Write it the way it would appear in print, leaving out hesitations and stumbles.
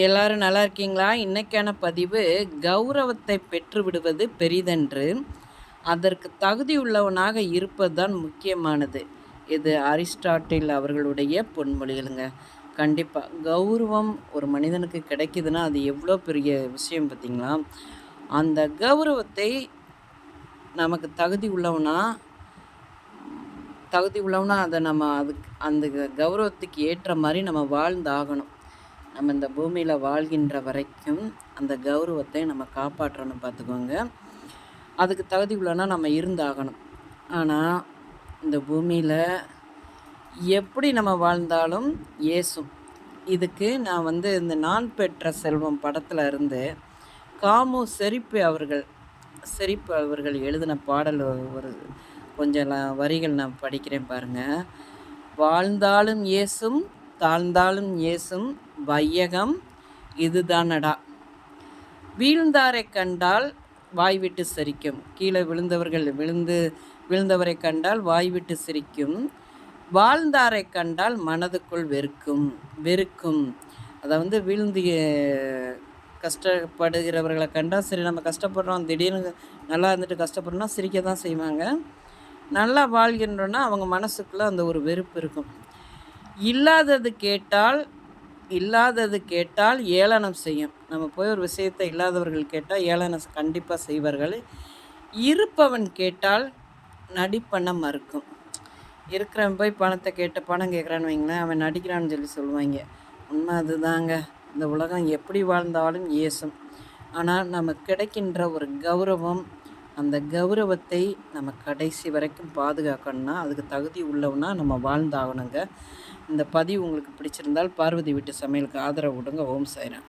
எல்லாரும் நல்லா இருக்கீங்களா? இன்னைக்கான பதிவு கௌரவத்தை பெற்று விடுவது பெரிதன்று, அதற்கு தகுதியுள்ளவனாக இருப்பது தான் முக்கியமானது. இது அரிஸ்டாட்டில் அவர்களுடைய பொன்மொழிகளுங்க. கண்டிப்பா. கௌரவம் ஒரு மனிதனுக்கு கிடைக்குதுன்னா, அது எவ்வளோ பெரிய விஷயம் பார்த்தீங்களா? அந்த கௌரவத்தை நமக்கு தகுதி உள்ளவனா அத நம்ம அந்த கௌரவத்துக்கு ஏற்ற மாரி நம்ம வாழ்ந்தாகணும். நம்ம இந்த பூமியில வாழ்கின்ற வரைக்கும் அந்த கௌரவத்தை நம்ம காப்பாற்றணும் பார்த்துக்கோங்க. அதுக்கு தகுதி உள்ளனா நம்ம இருந்தாகணும். ஆனால் இந்த பூமியில் எப்படி நம்ம வாழ்ந்தாலும் ஏசும். இதுக்கு நான் இந்த நான் பெற்ற செல்வம் படத்தில் இருந்து காமு செரிப்பு அவர்கள் எழுதின பாடல் ஒரு கொஞ்சம் வரிகள் நான் படிக்கிறேன் பாருங்கள். வாழ்ந்தாலும் ஏசும் தாழ்ந்தாலும் ஏசும் வையகம் இதுதானடா. வீழ்ந்தாரை கண்டால் வாய்விட்டு சிரிக்கும். கீழே விழுந்தவரை கண்டால் வாய்விட்டு சிரிக்கும். வாழ்ந்தாரை கண்டால் மனதுக்குள் வெறுக்கும். அதை வீழ்ந்து கஷ்டப்படுகிறவர்களை கண்டால் சரி நம்ம கஷ்டப்படுறோம், திடீர்னு நல்லா இருந்துட்டு கஷ்டப்படுறோம்னா சிரிக்க தான் செய்வாங்க. நல்லா வாழ்கின்றோன்னா அவங்க மனசுக்குள்ளே அந்த ஒரு வெறுப்பு இருக்கும். இல்லாதது கேட்டால் ஏளனம் செய்யும். நம்ம போய் ஒரு விஷயத்தை இல்லாதவர்கள் கேட்டால் ஏளனம் கண்டிப்பாக செய்வார்கள். இருப்பவன் கேட்டால் நடிப்பண்ண மறுக்கும். இருக்கிறவன் போய் பணத்தை கேட்டு பணம் கேட்குறான்னு வைங்களேன், அவன் நடிக்கிறான்னு சொல்லுவாங்க. உண்மை அதுதாங்க. இந்த உலகம் எப்படி வாழ்ந்தாலும் ஏசும். ஆனால் நமக்கு கிடைக்கின்ற ஒரு கௌரவம், அந்த கௌரவத்தை நம்ம கடைசி வரைக்கும் பாதுகாக்கணும்னா அதுக்கு தகுதி உள்ளவனா நம்ம வாழ்ந்தாகணுங்க. இந்த பதிவு உங்களுக்கு பிடிச்சிருந்தால் பார்வதி வீட்டு சமையலுக்கு ஆதரவு கொடுங்க. ஓம் சாய்ராம்.